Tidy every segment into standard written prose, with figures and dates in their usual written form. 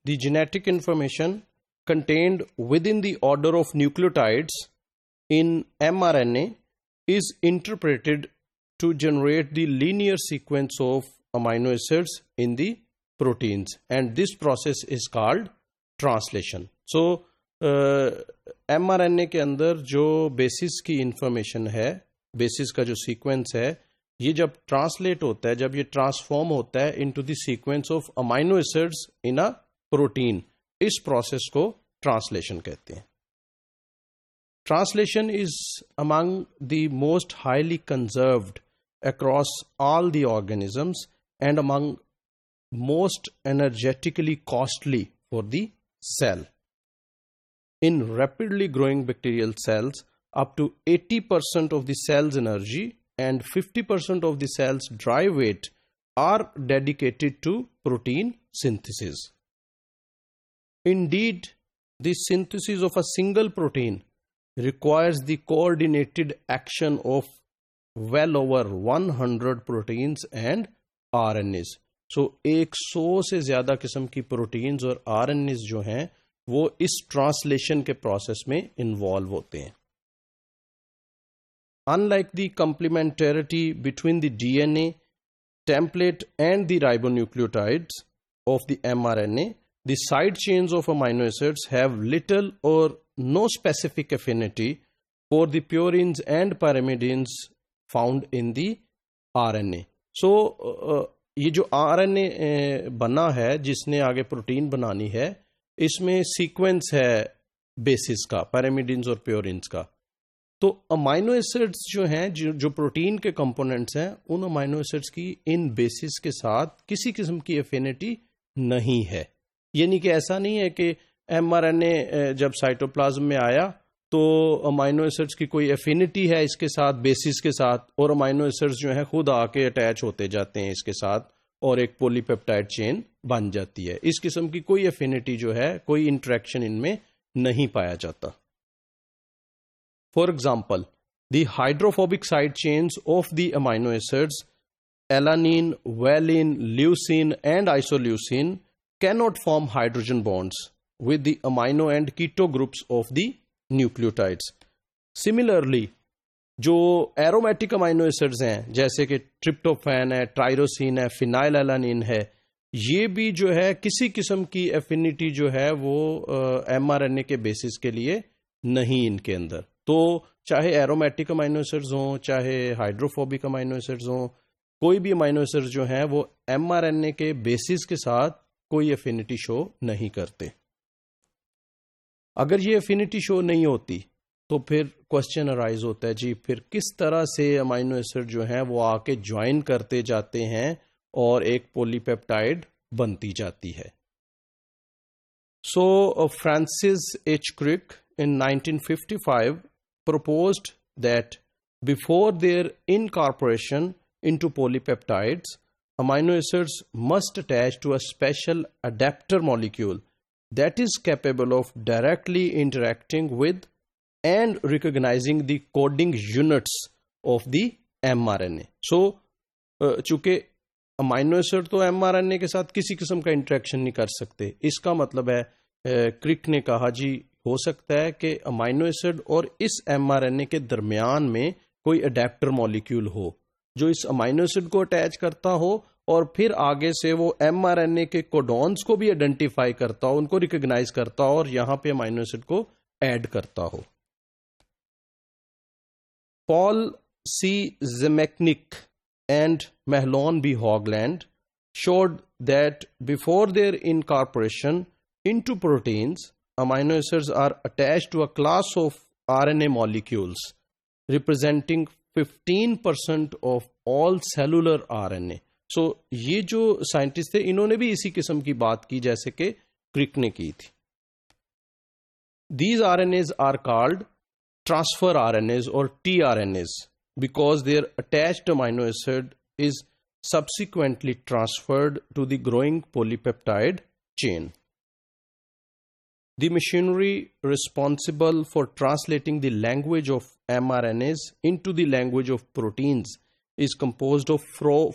the genetic information contained within the order of nucleotides in mRNA is interpreted to generate the linear sequence of amino acids in the proteins, and this process is called translation. So mRNA के अंदर जो basis की information है, basis का जो sequence है, ये जब ट्रांसलेट होता है, जब ये ट्रांसफॉर्म होता है into the sequence of amino acids in a protein, इस प्रोसेस को ट्रांसलेशन कहते हैं. Translation is among the most highly conserved across all the organisms and among most energetically costly for the cell. In rapidly growing bacterial cells, up to 80% of the cell's energy and 50% of the cell's dry weight are dedicated to protein synthesis. Indeed, the synthesis of a single protein requires the coordinated action of well over 100 proteins and RNAs. So 100 से ज़्यादा किस्म की proteins और RNAs जो हैं वो इस translation के प्रोसेस में इन्वॉल्व होते हैं. Unlike the complementarity between the DNA template and the ribonucleotides of the mRNA, the side chains of amino acids have little or no specific affinity for the purines and pyrimidines found in the RNA. So ये जो RNA बना है जिसने आगे protein बनानी है, इसमें sequence है बेसिस का, pyrimidines और purines का. तो अमाइनो एसिड्स जो हैं, जो प्रोटीन के कंपोनेंट्स हैं, उन अमाइनो एसिड्स की इन बेसिस के साथ किसी किस्म की एफिनिटी नहीं है. यानी कि ऐसा नहीं है कि mRNA जब साइटोप्लाज्म में आया तो अमाइनो एसिड्स की कोई एफिनिटी है इसके साथ, बेसिस के साथ, और अमाइनो एसिड्स जो हैं खुद आके अटैच होते जाते हैं इसके साथ और एक पॉलीपेप्टाइड चेन बन जाती है. इस किस्म की कोई एफिनिटी जो है, कोई इंटरेक्शन इनमें नहीं पाया जाता. For example, the hydrophobic side chains of the amino acids alanine, valine, leucine and isoleucine cannot form hydrogen bonds with the amino and keto groups of the nucleotides. Similarly, जो aromatic amino acids हैं जैसे कि tryptophan है, ट्राइरोसिन है, phenyl alanine है, ये भी जो है किसी किस्म की एफिनिटी जो है वो mRNA के बेसिस के लिए नहीं इनके अंदर. तो चाहे एरोमेटिक अमाइनो एसिड्स हों, चाहे हाइड्रोफोबिक अमाइनो एसिड्स हों, कोई भी अमाइनो एसिड्स जो हैं वो mRNA के बेसिस के साथ कोई एफिनिटी शो नहीं करते. अगर ये एफिनिटी शो नहीं होती तो फिर क्वेश्चन अराइज होता है, जी फिर किस तरह से अमाइनो एसिड जो हैं वो आके ज्वाइन करते जाते हैं और एक पॉलीपेप्टाइड बनती जाती है. So Francis H Crick in 1955 proposed that before their incorporation into polypeptides, amino acids must attach to a special adapter molecule that is capable of directly interacting with and recognizing the coding units of the mRNA. So, चूंकि amino acid तो mRNA के साथ किसी किस्म का interaction नहीं कर सकते, इसका मतलब है क्रिक ने कहा जी हो सकता है कि अमाइनो एसिड और इस mRNA के दरमियान में कोई अडेप्टर मॉलिक्यूल हो जो इस अमाइनो एसिड को अटैच करता हो और फिर आगे से वो mRNA के कोडॉन्स को भी आइडेंटिफाई करता हो, उनको रिकॉग्नाइज करता हो और यहां पे अमाइनो एसिड को ऐड करता हो. Paul C Zamecnik and Mahlon B Hoagland showed that before their incorporation into proteins, amino acids are attached to a class of RNA molecules representing 15% of all cellular RNA. So ये जो scientist थे इन्होंने भी इसी किस्म की बात की जैसे कि क्रिक ने की थी. These RNAs are called transfer RNAs or tRNAs because their attached amino acid is subsequently transferred to the growing polypeptide chain. The machinery responsible for translating the language of mRNAs into the language of proteins is composed of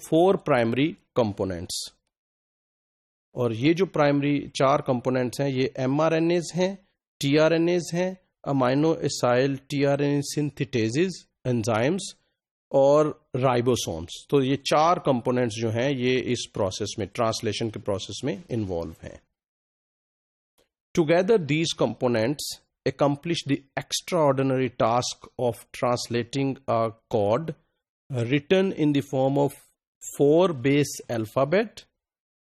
four primary components. और ये जो primary 4 components हैं ये mRNAs हैं, tRNAs हैं, amino acyl tRNA सिंथेटेजेस enzymes और ribosomes. तो ये 4 कंपोनेंट्स जो हैं ये इस प्रोसेस में, ट्रांसलेशन के प्रोसेस में इन्वॉल्व हैं। Together these components accomplish the extraordinary task of translating a code written in the form of 4 base alphabet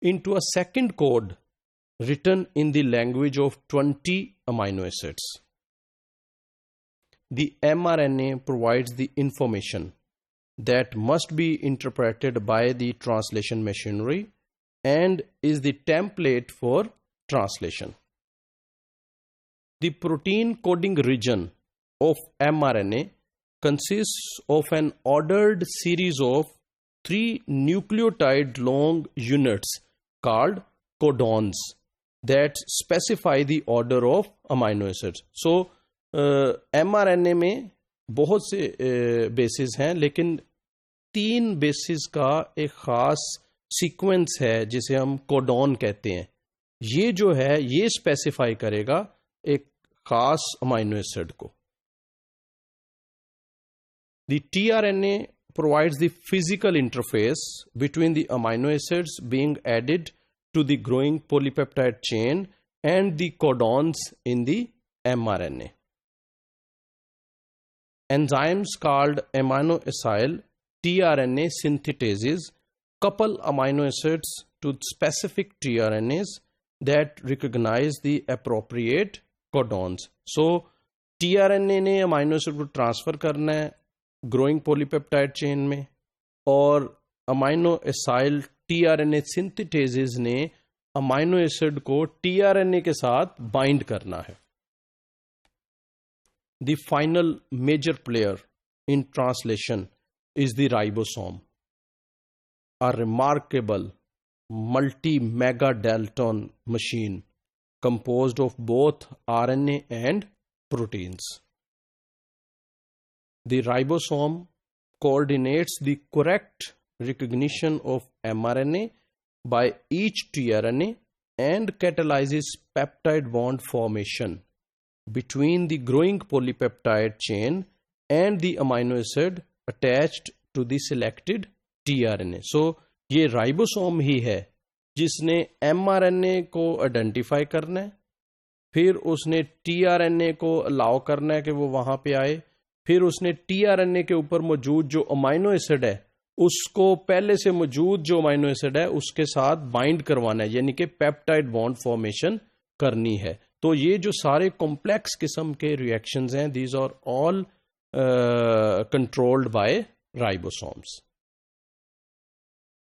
into a second code written in the language of 20 amino acids. The mRNA provides the information that must be interpreted by the translation machinery and is the template for translation. The protein coding region of mRNA consists of an ordered series of 3 nucleotide long units called codons that specify the order of amino acids. So, mRNA में बहुत से basis हैं, लेकिन 3 basis का एक ख़ास sequence है जिसे हम कोडॉन कहते हैं। ये जो है ये स्पेसिफाई करेगा एक खास अमाइनो एसिड को। The tRNA provides the physical interface between the amino acids being added to the growing polypeptide chain and the codons in the mRNA. Enzymes called amino acyl tRNA synthetases couple amino acids to specific tRNAs that recognize the appropriate codons. So tRNA ने amino acid को transfer करना है growing polypeptide chain में, और amino acyl tRNA सिंथेटेजेस ने amino acid को tRNA के साथ बाइंड करना है। The final major player in translation is the ribosome, a remarkable multi-megadalton machine composed of both RNA and proteins. The ribosome coordinates the correct recognition of mRNA by each tRNA and catalyzes peptide bond formation between the growing polypeptide chain and the amino acid attached to the selected tRNA. So, ये ribosome ही है जिसने mRNA को identify करना है, फिर उसने tRNA को allow करना है कि वो वहां पे आए, फिर उसने tRNA के ऊपर मौजूद जो अमाइनो एसिड है उसको पहले से मौजूद जो अमाइनो एसिड है उसके साथ बाइंड करवाना है, यानी कि पेप्टाइड बॉन्ड फॉर्मेशन करनी है। तो ये जो सारे कॉम्प्लेक्स किस्म के रिएक्शंस हैं, these are all controlled by ribosomes.